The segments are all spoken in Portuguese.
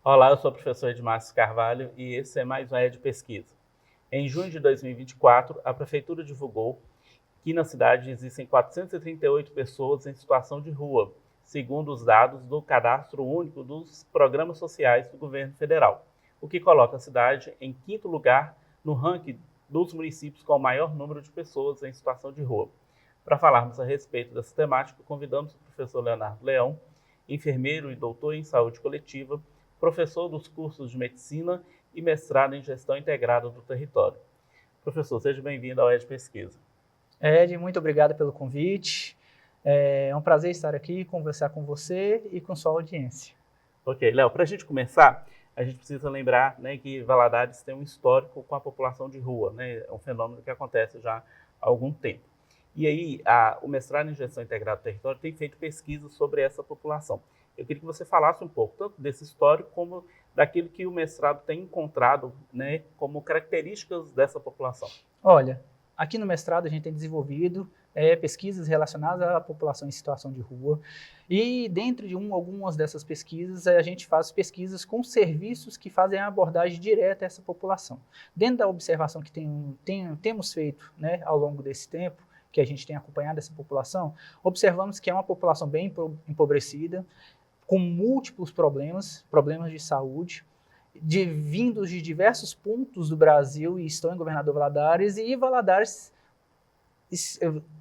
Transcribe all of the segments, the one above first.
Olá, eu sou o professor Edmárcio Carvalho e esse é mais um ED Pesquisa. Em junho de 2024, a Prefeitura divulgou que na cidade existem 438 pessoas em situação de rua, segundo os dados do Cadastro Único dos Programas Sociais do Governo Federal, o que coloca a cidade em quinto lugar no ranking dos municípios com o maior número de pessoas em situação de rua. Para falarmos a respeito dessa temática, convidamos o professor Leonardo Leão, enfermeiro e doutor em saúde coletiva, professor dos cursos de medicina e mestrado em gestão integrada do território. Professor, seja bem-vindo ao ED Pesquisa. Ed, muito obrigado pelo convite. É um prazer estar aqui, conversar com você e com sua audiência. Ok, Léo, para a gente começar, a gente precisa lembrar, né, que Valadares tem um histórico com a população de rua, né? É um fenômeno que acontece já há algum tempo. E aí, o mestrado em gestão integrada do território tem feito pesquisas sobre essa população. Eu queria que você falasse um pouco, tanto desse histórico como daquilo que o mestrado tem encontrado, né, como características dessa população. Olha, aqui no mestrado a gente tem desenvolvido pesquisas relacionadas à população em situação de rua e dentro de algumas dessas pesquisas a gente faz pesquisas com serviços que fazem a abordagem direta a essa população. Dentro da observação que temos feito, né, ao longo desse tempo, que a gente tem acompanhado essa população, observamos que é uma população bem empobrecida, com múltiplos problemas de saúde, vindos de diversos pontos do Brasil e estão em Governador Valadares, e Valadares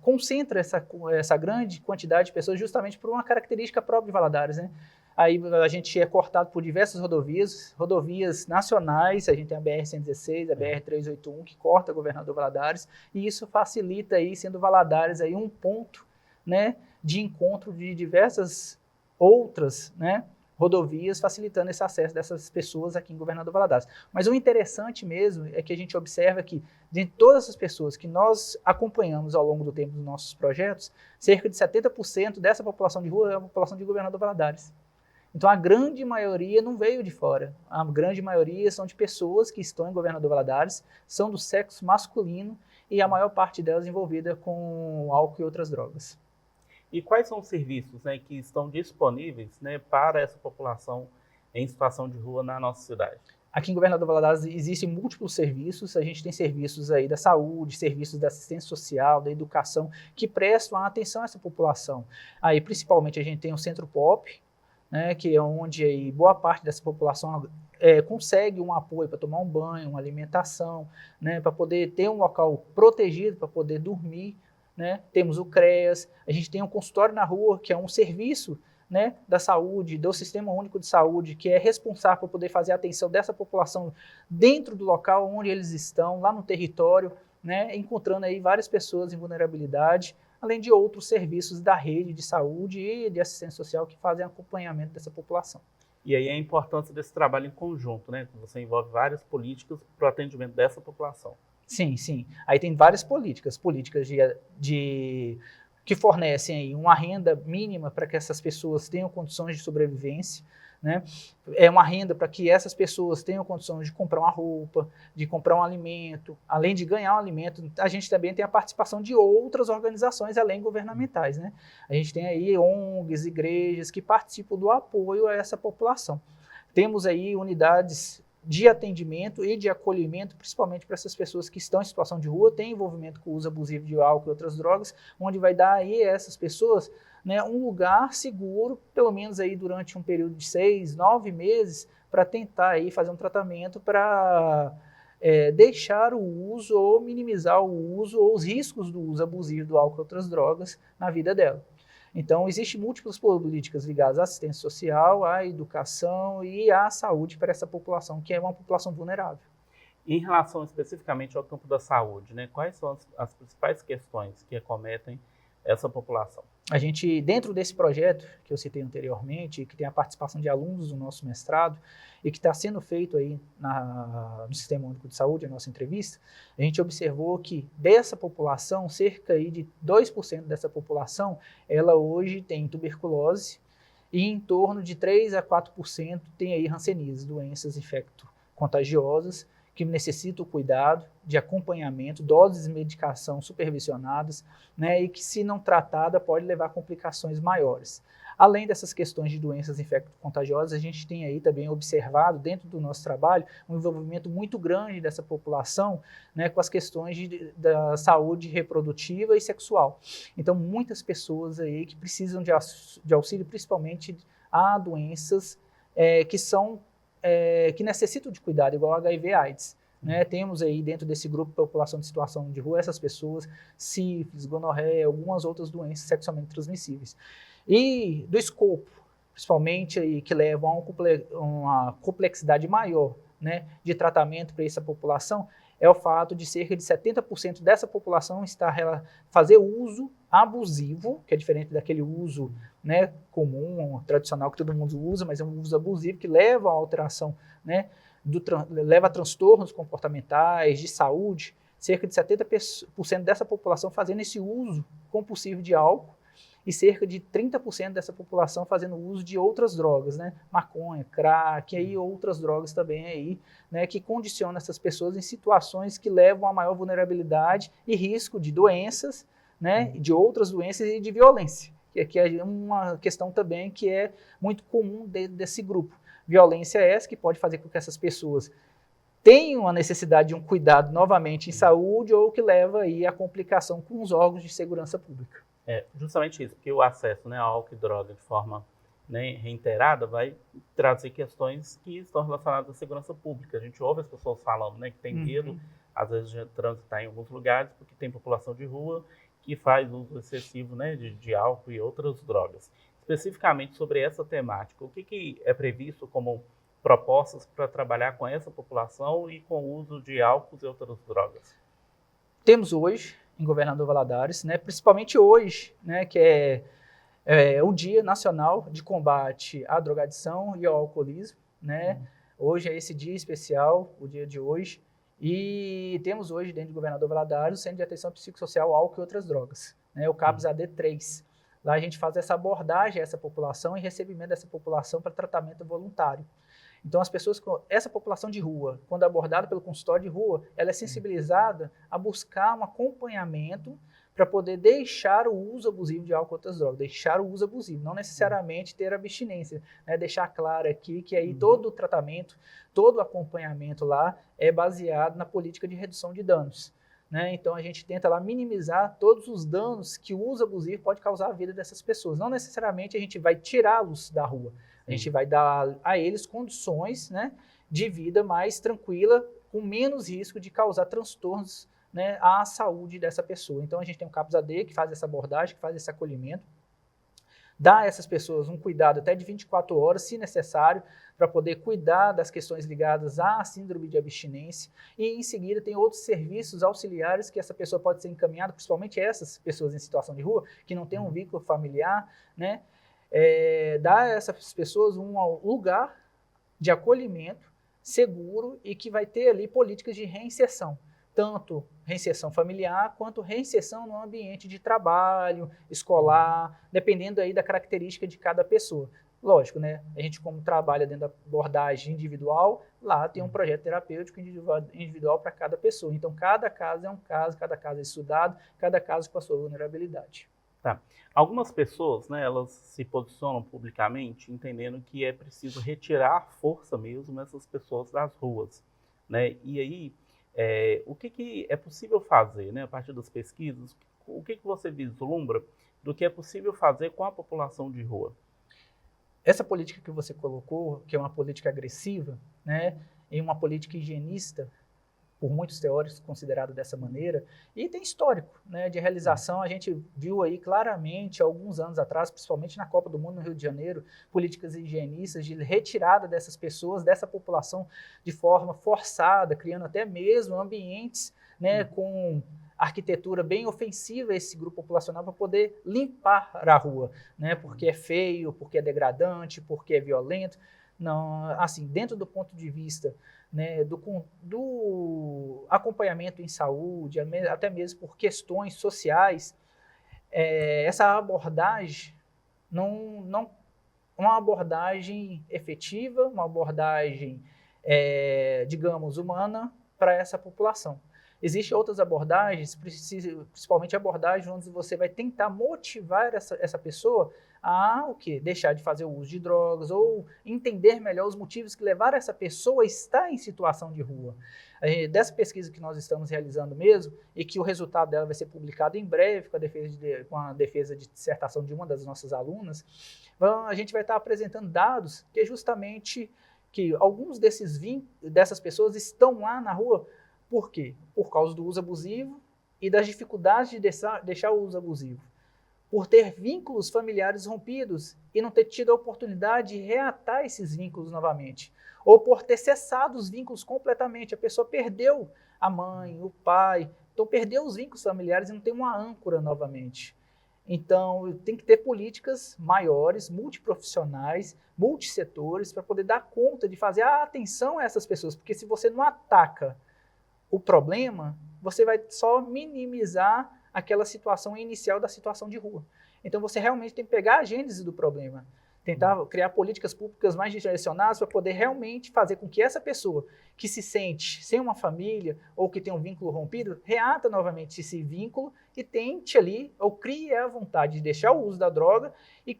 concentra essa grande quantidade de pessoas justamente por uma característica própria de Valadares, né? Aí a gente é cortado por diversas rodovias nacionais, a gente tem a BR-116, a BR-381, que corta Governador Valadares, e isso facilita aí, sendo Valadares aí um ponto, né, de encontro de diversas outras, né, rodovias, facilitando esse acesso dessas pessoas aqui em Governador Valadares. Mas o interessante mesmo é que a gente observa que, de todas as pessoas que nós acompanhamos ao longo do tempo dos nossos projetos, cerca de 70% dessa população de rua é a população de Governador Valadares. Então, a grande maioria não veio de fora. A grande maioria são de pessoas que estão em Governador Valadares, são do sexo masculino e a maior parte delas envolvida com álcool e outras drogas. E quais são os serviços, né, que estão disponíveis, né, para essa população em situação de rua na nossa cidade? Aqui em Governador Valadares existem múltiplos serviços, a gente tem serviços aí da saúde, serviços da assistência social, da educação, que prestam atenção a essa população. Aí, principalmente, a gente tem o Centro Pop, né, que é onde aí boa parte dessa população consegue um apoio para tomar um banho, uma alimentação, né, para poder ter um local protegido, para poder dormir, né? Temos o CREAS, a gente tem um consultório na rua, que é um serviço, né, da saúde, do Sistema Único de Saúde, que é responsável por poder fazer a atenção dessa população dentro do local onde eles estão, lá no território, né, encontrando aí várias pessoas em vulnerabilidade, além de outros serviços da rede de saúde e de assistência social que fazem acompanhamento dessa população. E aí a importância desse trabalho em conjunto, né? Você envolve várias políticas para o atendimento dessa população. Sim, sim. Aí tem várias políticas que fornecem aí uma renda mínima para que essas pessoas tenham condições de sobrevivência, né? É uma renda para que essas pessoas tenham condições de comprar uma roupa, de comprar um alimento. Além de ganhar um alimento, a gente também tem a participação de outras organizações além governamentais, né? A gente tem aí ONGs, igrejas que participam do apoio a essa população. Temos aí unidades de atendimento e de acolhimento, principalmente para essas pessoas que estão em situação de rua, têm envolvimento com o uso abusivo de álcool e outras drogas, onde vai dar aí a essas pessoas, né, um lugar seguro, pelo menos aí durante um período de 6, 9 meses, para tentar aí fazer um tratamento para deixar o uso ou minimizar o uso ou os riscos do uso abusivo do álcool e outras drogas na vida dela. Então, existem múltiplas políticas ligadas à assistência social, à educação e à saúde para essa população, que é uma população vulnerável. Em relação especificamente ao campo da saúde, né, quais são as principais questões que acometem essa população? A gente, dentro desse projeto que eu citei anteriormente, que tem a participação de alunos do nosso mestrado e que está sendo feito aí no Sistema Único de Saúde, a nossa entrevista, a gente observou que dessa população, cerca aí de 2% dessa população, ela hoje tem tuberculose e em torno de 3 a 4% tem aí hanseníase, doenças infecto-contagiosas, que necessitam cuidado, de acompanhamento, doses de medicação supervisionadas, né, e que, se não tratada, pode levar a complicações maiores. Além dessas questões de doenças infecto-contagiosas, a gente tem aí também observado, dentro do nosso trabalho, um envolvimento muito grande dessa população, né, com as questões da saúde reprodutiva e sexual. Então, muitas pessoas aí que precisam de auxílio, principalmente a doenças que necessitam de cuidado, igual HIV/AIDS. Né? Temos aí dentro desse grupo de população de situação de rua essas pessoas, sífilis, gonorreia, algumas outras doenças sexualmente transmissíveis. E do escopo, principalmente aí, que levam a uma complexidade maior, né, de tratamento para essa população, é o fato de cerca de 70% dessa população fazer uso abusivo, que é diferente daquele uso, né, comum, tradicional, que todo mundo usa, mas é um uso abusivo que leva à alteração, né, leva a transtornos comportamentais, de saúde. Cerca de 70% dessa população fazendo esse uso compulsivo de álcool, e cerca de 30% dessa população fazendo uso de outras drogas, né? Maconha, crack, e outras drogas também aí, né? Que condicionam essas pessoas em situações que levam a maior vulnerabilidade e risco de doenças, né? De outras doenças e de violência, que é uma questão também que é muito comum desse grupo. Violência essa que pode fazer com que essas pessoas tenham a necessidade de um cuidado novamente em saúde, ou que leva aí a complicação com os órgãos de segurança pública. É justamente isso, porque o acesso, né, ao álcool e droga de forma, né, reiterada vai trazer questões que estão relacionadas à segurança pública. A gente ouve as pessoas falando, né, que tem medo, às vezes, de transitar em alguns lugares, porque tem população de rua que faz uso excessivo, né, de álcool e outras drogas. Especificamente sobre essa temática, o que é previsto como propostas para trabalhar com essa população e com o uso de álcool e outras drogas? Temos hoje, em Governador Valadares, né, principalmente hoje, né, que é o Dia Nacional de Combate à Drogadição e ao Alcoolismo, né? Hoje é esse dia especial, o dia de hoje, e temos hoje dentro do Governador Valadares o Centro de Atenção Psicossocial Álcool e Outras Drogas, né, o CAPS AD3. Lá a gente faz essa abordagem a essa população e recebimento dessa população para tratamento voluntário. Então, essa população de rua, quando abordada pelo consultório de rua, ela é sensibilizada a buscar um acompanhamento para poder deixar o uso abusivo de álcool e outras drogas, deixar o uso abusivo, não necessariamente ter abstinência, né? Deixar claro aqui que aí todo o tratamento, todo o acompanhamento lá é baseado na política de redução de danos. Né? Então, a gente tenta lá minimizar todos os danos que o uso abusivo pode causar à vida dessas pessoas. Não necessariamente a gente vai tirá-los da rua, a gente vai dar a eles condições, né, de vida mais tranquila, com menos risco de causar transtornos, né, à saúde dessa pessoa. Então, a gente tem o CAPS AD, que faz essa abordagem, que faz esse acolhimento, dá a essas pessoas um cuidado até de 24 horas, se necessário, para poder cuidar das questões ligadas à síndrome de abstinência, e em seguida tem outros serviços auxiliares que essa pessoa pode ser encaminhada, principalmente essas pessoas em situação de rua, que não têm um vínculo familiar, né, dar a essas pessoas um lugar de acolhimento seguro e que vai ter ali políticas de reinserção, tanto reinserção familiar quanto reinserção no ambiente de trabalho, escolar, dependendo aí da característica de cada pessoa. Lógico, né? A gente, como trabalha dentro da abordagem individual, lá tem um projeto terapêutico individual para cada pessoa. Então, cada caso é um caso, cada caso é estudado, cada caso com a sua vulnerabilidade. Tá. Algumas pessoas, né, elas se posicionam publicamente entendendo que é preciso retirar a força mesmo essas pessoas das ruas, né? E aí, o que é possível fazer, né, a partir das pesquisas? O que você vislumbra do que é possível fazer com a população de rua? Essa política que você colocou, que é uma política agressiva, né, e uma política higienista, por muitos teóricos considerado dessa maneira, e tem histórico, né, de realização. A gente viu aí claramente, alguns anos atrás, principalmente na Copa do Mundo no Rio de Janeiro, políticas higienistas de retirada dessas pessoas, dessa população de forma forçada, criando até mesmo ambientes, né, com arquitetura bem ofensiva a esse grupo populacional para poder limpar a rua, né, porque é feio, porque é degradante, porque é violento. Não, assim, dentro do ponto de vista, né, do acompanhamento em saúde, até mesmo por questões sociais, essa abordagem não uma abordagem efetiva, uma abordagem, digamos, humana, para essa população. Existem outras abordagens, principalmente abordagens onde você vai tentar motivar essa pessoa a o quê? Deixar de fazer o uso de drogas ou entender melhor os motivos que levaram essa pessoa a estar em situação de rua. Dessa pesquisa que nós estamos realizando mesmo, e que o resultado dela vai ser publicado em breve com a defesa de dissertação de uma das nossas alunas, a gente vai estar apresentando dados que é justamente que alguns dessas pessoas estão lá na rua. Por quê? Por causa do uso abusivo e das dificuldades de deixar o uso abusivo. Por ter vínculos familiares rompidos e não ter tido a oportunidade de reatar esses vínculos novamente. Ou por ter cessado os vínculos completamente. A pessoa perdeu a mãe, o pai, então perdeu os vínculos familiares e não tem uma âncora novamente. Então, tem que ter políticas maiores, multiprofissionais, multissetores, para poder dar conta de fazer a atenção a essas pessoas. Porque se você não ataca o problema, você vai só minimizar aquela situação inicial da situação de rua. Então, você realmente tem que pegar a gênese do problema, tentar criar políticas públicas mais direcionadas para poder realmente fazer com que essa pessoa que se sente sem uma família ou que tem um vínculo rompido, reata novamente esse vínculo e tente ali, ou crie a vontade de deixar o uso da droga e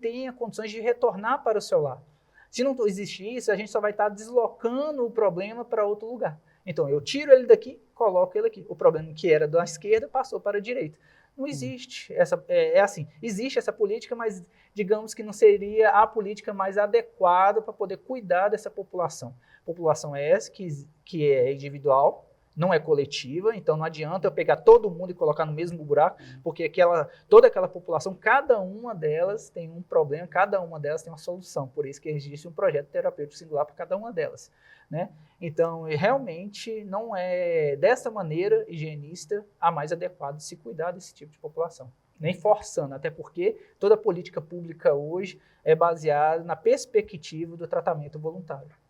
tenha condições de retornar para o seu lar. Se não existir isso, a gente só vai estar deslocando o problema para outro lugar. Então, eu tiro ele daqui, coloco ele aqui. O problema que era da esquerda passou para a direita. Não existe assim, existe essa política, mas digamos que não seria a política mais adequada para poder cuidar dessa população. População essa que é individual, não é coletiva, então não adianta eu pegar todo mundo e colocar no mesmo buraco, porque toda aquela população, cada uma delas tem um problema, cada uma delas tem uma solução, por isso que existe um projeto terapêutico singular para cada uma delas, né? Então, realmente não é dessa maneira higienista a mais adequada de se cuidar desse tipo de população, nem forçando, até porque toda política pública hoje é baseada na perspectiva do tratamento voluntário.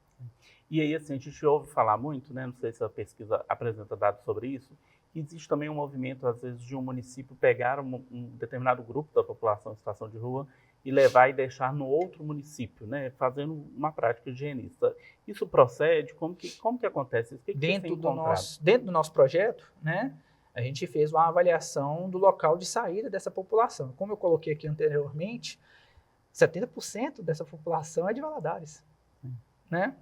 E aí, assim, a gente ouve falar muito, né? Não sei se a pesquisa apresenta dados sobre isso, que existe também um movimento, às vezes, de um município pegar um determinado grupo da população em situação de rua e levar e deixar no outro município, né? Fazendo uma prática higienista. Isso procede? Como que acontece isso? O que dentro do nosso projeto, né? A gente fez uma avaliação do local de saída dessa população. Como eu coloquei aqui anteriormente, 70% dessa população é de Valadares, né?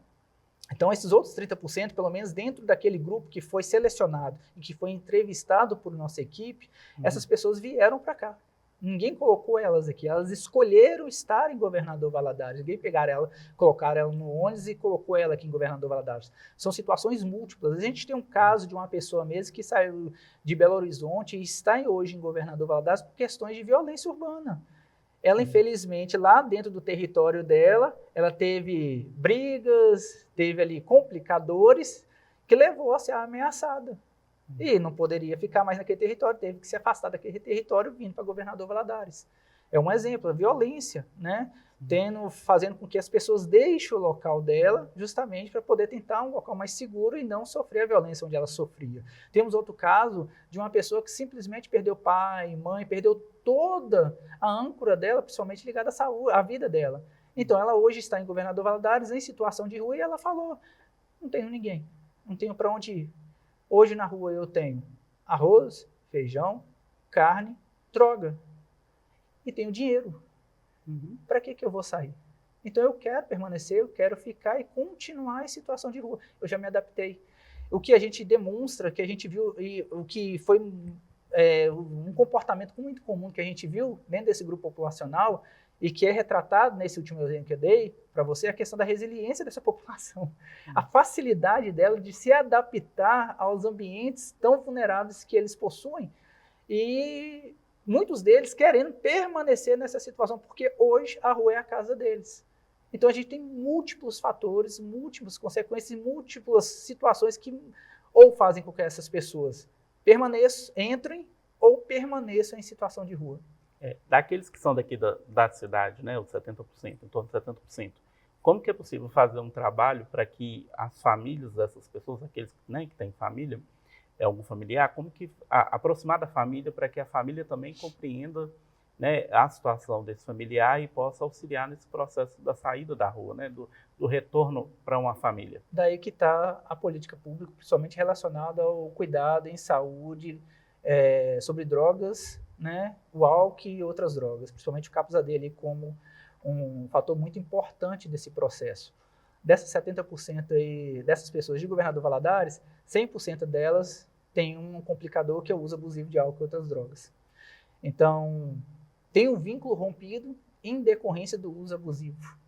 Então, esses outros 30%, pelo menos dentro daquele grupo que foi selecionado e que foi entrevistado por nossa equipe, essas pessoas vieram para cá. Ninguém colocou elas aqui, elas escolheram estar em Governador Valadares. Ninguém pegaram ela, colocaram ela no ônibus e colocou ela aqui em Governador Valadares. São situações múltiplas. A gente tem um caso de uma pessoa mesmo que saiu de Belo Horizonte e está hoje em Governador Valadares por questões de violência urbana. Ela, infelizmente, lá dentro do território dela, ela teve brigas, teve ali complicadores, que levou a ser ameaçada. E não poderia ficar mais naquele território, teve que se afastar daquele território vindo para Governador Valadares. É um exemplo, a violência, né? Fazendo com que as pessoas deixem o local dela, justamente para poder tentar um local mais seguro e não sofrer a violência onde ela sofria. Temos outro caso de uma pessoa que simplesmente perdeu pai, mãe, perdeu toda a âncora dela, principalmente ligada à saúde, à vida dela. Então, ela hoje está em Governador Valadares, em situação de rua, e ela falou, não tenho ninguém, não tenho para onde ir. Hoje na rua eu tenho arroz, feijão, carne, droga. E tenho dinheiro. Para que eu vou sair? Então eu quero permanecer, eu quero ficar e continuar em situação de rua. Eu já me adaptei. O que a gente demonstra, que a gente viu, e o que foi um comportamento muito comum que a gente viu dentro desse grupo populacional e que é retratado nesse último exemplo que eu dei para você, é a questão da resiliência dessa população. A facilidade dela de se adaptar aos ambientes tão vulneráveis que eles possuem e muitos deles querendo permanecer nessa situação, porque hoje a rua é a casa deles. Então a gente tem múltiplos fatores, múltiplas consequências, múltiplas situações que ou fazem com que essas pessoas entrem ou permaneçam em situação de rua. Daqueles que são daqui da cidade, né, os 70%, em torno de 70%, como que é possível fazer um trabalho para que as famílias dessas pessoas, aqueles, né, que têm família, algum familiar, como que aproximar da família para que a família também compreenda né, a situação desse familiar e possa auxiliar nesse processo da saída da rua, né, do retorno para uma família. Daí que está a política pública, principalmente relacionada ao cuidado em saúde, sobre drogas, né, o álcool e outras drogas, principalmente o Capsa D ali como um fator muito importante desse processo. Dessas 70% aí, dessas pessoas de Governador Valadares, 100% delas têm um complicador que é o uso abusivo de álcool e outras drogas. Então, tem um vínculo rompido em decorrência do uso abusivo.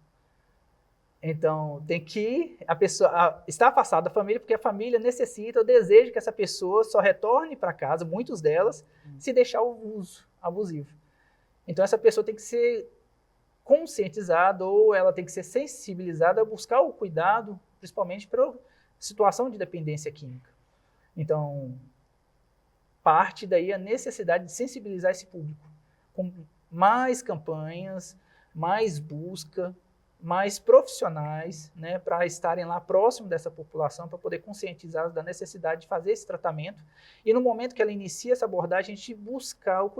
Então, tem que a pessoa estar afastada da família, porque a família necessita, ou deseja que essa pessoa só retorne para casa, muitas delas, se deixar o uso abusivo. Então, essa pessoa tem que ser conscientizada, ou ela tem que ser sensibilizada a buscar o cuidado, principalmente para situação de dependência química. Então, parte daí a necessidade de sensibilizar esse público, com mais campanhas, mais busca, mais profissionais, né, para estarem lá próximo dessa população, para poder conscientizá-los da necessidade de fazer esse tratamento. E no momento que ela inicia essa abordagem, a gente buscar o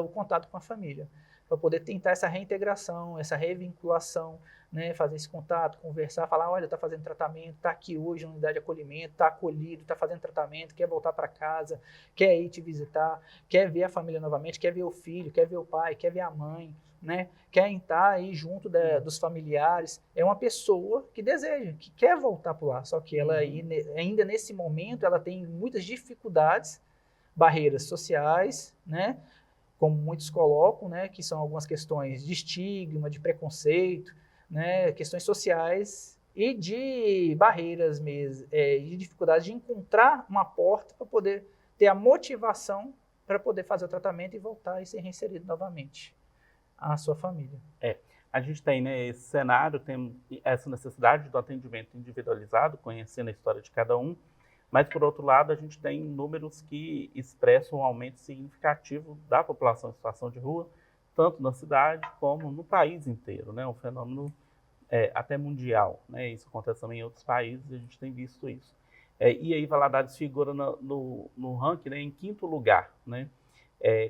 contato com a família, para poder tentar essa reintegração, essa revinculação, né, fazer esse contato, conversar, falar, olha, está fazendo tratamento, está aqui hoje na unidade de acolhimento, está acolhido, está fazendo tratamento, quer voltar para casa, quer ir te visitar, quer ver a família novamente, quer ver o filho, quer ver o pai, quer ver a mãe, né, quer estar aí junto dos familiares. É uma pessoa que deseja, que quer voltar para lá, só que ela ainda nesse momento ela tem muitas dificuldades, barreiras sociais, né, como muitos colocam, né, que são algumas questões de estigma, de preconceito, né, questões sociais e de barreiras mesmo, de dificuldade de encontrar uma porta para poder ter a motivação para poder fazer o tratamento e voltar e ser reinserido novamente à sua família. A gente tem, né, esse cenário, tem essa necessidade do atendimento individualizado, conhecendo a história de cada um, mas, por outro lado, a gente tem números que expressam um aumento significativo da população em situação de rua, tanto na cidade como no país inteiro, né? Um fenômeno até mundial, né? Isso acontece também em outros países e a gente tem visto isso. E aí Valadares figura no ranking, né, em 5º lugar, né?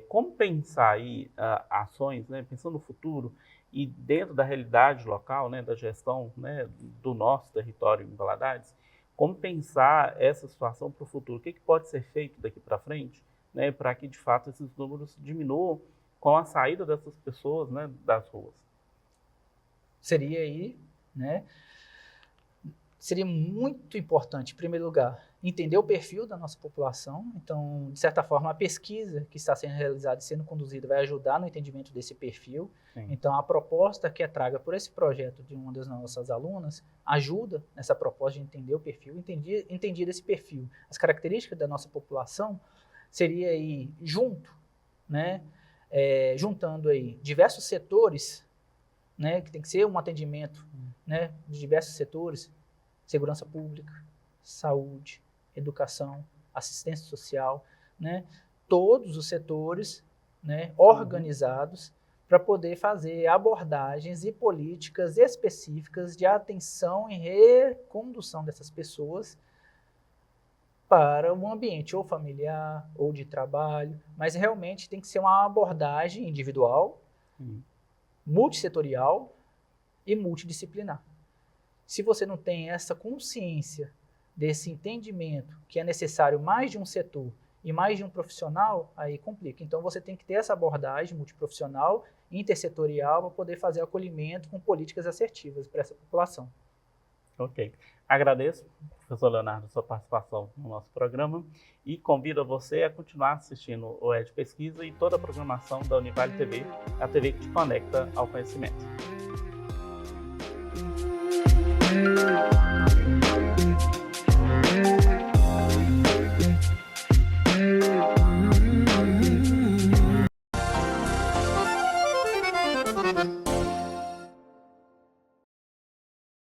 Como pensar aí ações, né, pensando no futuro e dentro da realidade local, né, da gestão, né, do nosso território em Valadares, como pensar essa situação para o futuro? O que pode ser feito daqui para frente, né, para que de fato esses números diminuam com a saída dessas pessoas, né, das ruas? Seria aí, né, seria muito importante, em primeiro lugar, entender o perfil da nossa população. Então, de certa forma, a pesquisa que está sendo realizada e sendo conduzida vai ajudar no entendimento desse perfil. Sim. Então, a proposta que é traga por esse projeto de uma das nossas alunas ajuda nessa proposta de entender o perfil, entender esse perfil. As características da nossa população seria aí né, juntando aí diversos setores, né, que tem que ser um atendimento, né, de diversos setores: segurança pública, saúde, educação, assistência social, né, todos os setores, né, organizados para poder fazer abordagens e políticas específicas de atenção e recondução dessas pessoas para um ambiente ou familiar ou de trabalho, mas realmente tem que ser uma abordagem individual, multissetorial e multidisciplinar. Se você não tem essa consciência desse entendimento que é necessário mais de um setor e mais de um profissional, aí complica. Então você tem que ter essa abordagem multiprofissional, intersetorial, para poder fazer acolhimento com políticas assertivas para essa população. Ok. Agradeço, professor Leonardo, a sua participação no nosso programa e convido você a continuar assistindo o ED Pesquisa e toda a programação da Univale TV, a TV que te conecta ao conhecimento.